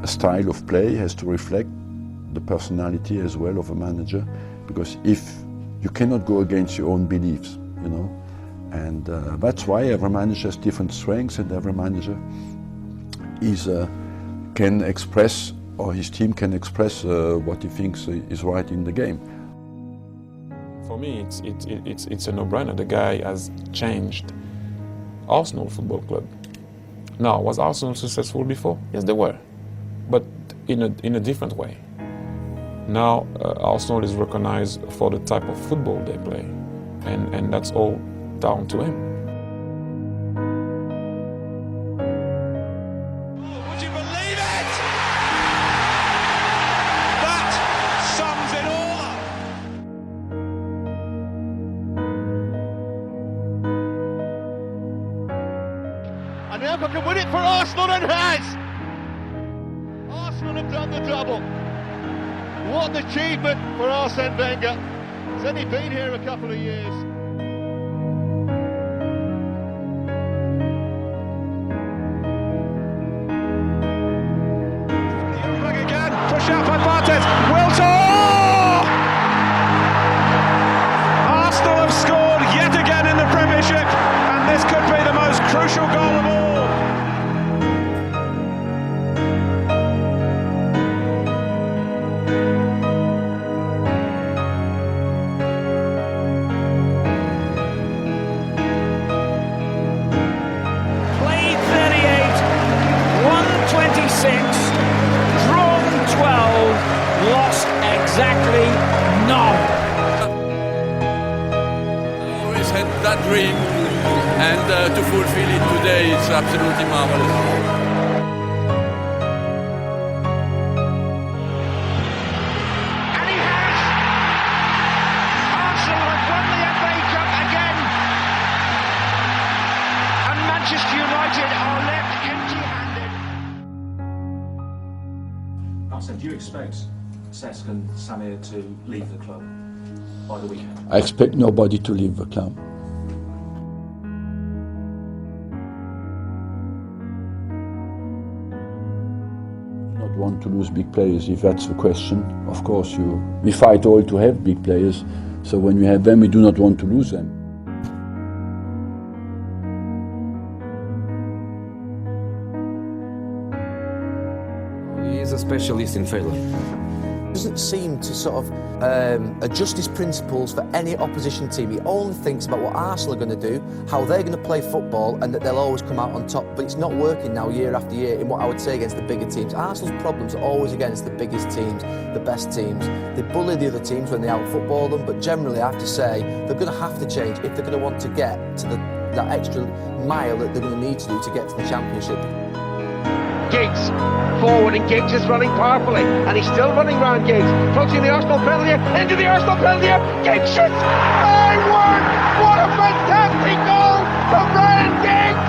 style of play has to reflect the personality as well of a manager, because if you cannot go against your own beliefs, you know, and that's why every manager has different strengths, and every manager can express, or his team can express what he thinks is right in the game. For me, it's a no-brainer. The guy has changed Arsenal Football Club. Now, was Arsenal successful before? Yes, they were, but in a different way. Now, Arsenal is recognized for the type of football they play, and that's all down to him. Would you believe it? That sums it all up. And Liverpool can win it for Arsenal, and has! Arsenal have done the double. What an achievement for Arsene Wenger. He's only been here a couple of years. Again, push out by Bartes. Wilton! Arsenal have scored yet again in the Premiership, and this could be the most crucial goal of all. Drawn 12, lost exactly none. I always had that dream, and to fulfill it today is absolutely marvelous. Manchester United are left empty-handed. Arsene, do you expect Cesc and Samir to leave the club by the weekend? I expect nobody to leave the club. Not want to lose big players, if that's the question. Of course, we fight all to have big players, so when we have them, we do not want to lose them. He's a specialist in failure. Doesn't seem to sort of adjust his principles for any opposition team. He only thinks about what Arsenal are going to do, how they're going to play football, and that they'll always come out on top. But it's not working now year after year in what I would say against the bigger teams. Arsenal's problems are always against the biggest teams, the best teams. They bully the other teams when they out-football them, but generally I have to say they're going to have to change if they're going to want to get to that extra mile that they're going to need to do to get to the Championship. Giggs forward, and Giggs is running powerfully, and he's still running round Giggs, approaching the Arsenal penalty area, into the Arsenal penalty area. Giggs shoots! My word! What a fantastic goal from Ryan Giggs!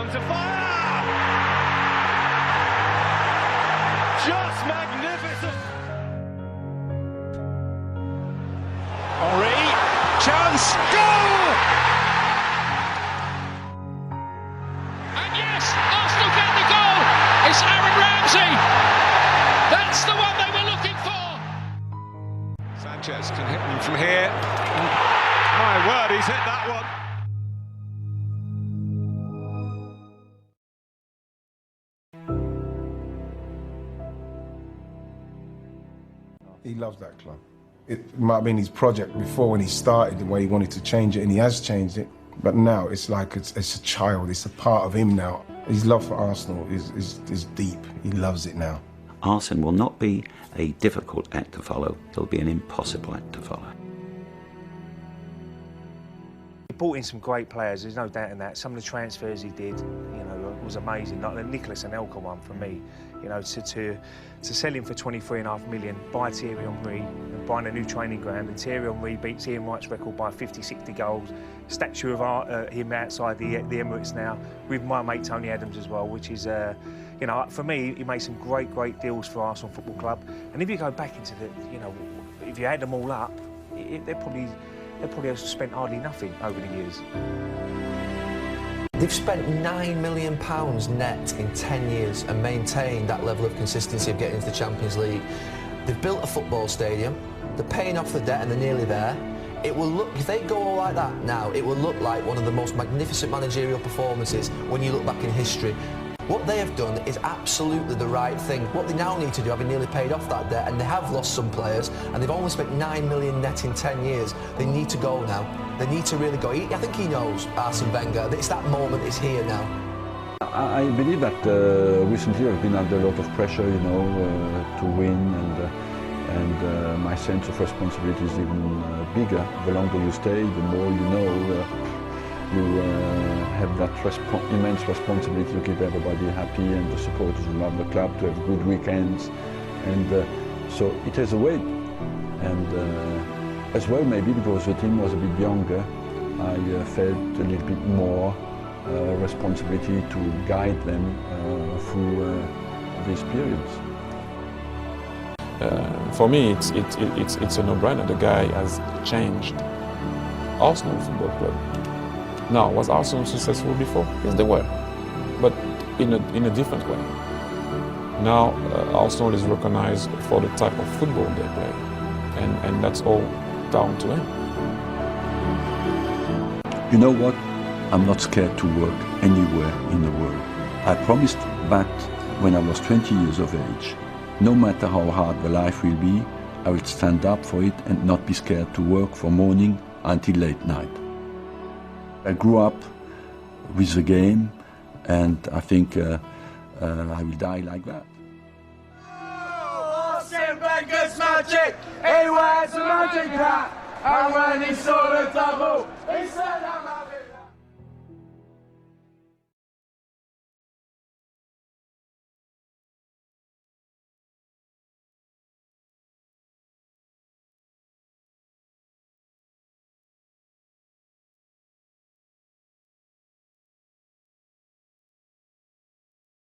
To fire! Just magnificent! Henri, chance, goal! And yes, Arsenal get the goal. It's Aaron Ramsey. That's the one they were looking for. Sanchez can hit them from here. My word, he's hit that one. He loves that club. It might have been his project before when he started, the way he wanted to change it, and he has changed it. But now it's like it's a child, it's a part of him now. His love for Arsenal is deep. He loves it now. Arsene will not be a difficult act to follow, it'll be an impossible act to follow. He brought in some great players, there's no doubt in that. Some of the transfers he did, you know, was amazing. Like the Nicholas Anelka one for me, you know, to sell him for 23.5 million, buy Thierry Henry and buying a new training ground, and Thierry Henry beats Ian Wright's record by 50, 60 goals. Statue of him outside the Emirates now, with my mate Tony Adams as well, which is, you know, for me, he made some great deals for Arsenal Football Club. And if you go back into the, you know, if you add them all up, they probably have spent hardly nothing over the years. They've spent £9 million net in 10 years and maintained that level of consistency of getting into the Champions League. They've built a football stadium, they're paying off the debt and they're nearly there. It will look, if they go all like that now, it will look like one of the most magnificent managerial performances when you look back in history. What they have done is absolutely the right thing. What they now need to do, having nearly paid off that debt, and they have lost some players, and they've only spent £9 million net in 10 years, they need to go now. They need to really go. I think he knows, Arsene Wenger, that it's that moment, it's here now. I believe that recently I've been under a lot of pressure, you know, to win, and my sense of responsibility is even bigger. The longer you stay, the more you know. You have that immense responsibility to keep everybody happy and the supporters who love the club to have good weekends, and so it has a weight. And as well, maybe because the team was a bit younger, I felt a little bit more responsibility to guide them through these periods. For me, it's a no-brainer. The guy has changed Arsenal Football Club. Now, was Arsenal successful before? Yes, they were, but in a different way. Now, Arsenal is recognized for the type of football they play, and that's all down to him. You know what? I'm not scared to work anywhere in the world. I promised that when I was 20 years of age, no matter how hard the life will be, I will stand up for it and not be scared to work from morning until late night. I grew up with the game, and I think I will die like that. Arsene Wenger's magic, he wears a magic hat, and when he saw the double, he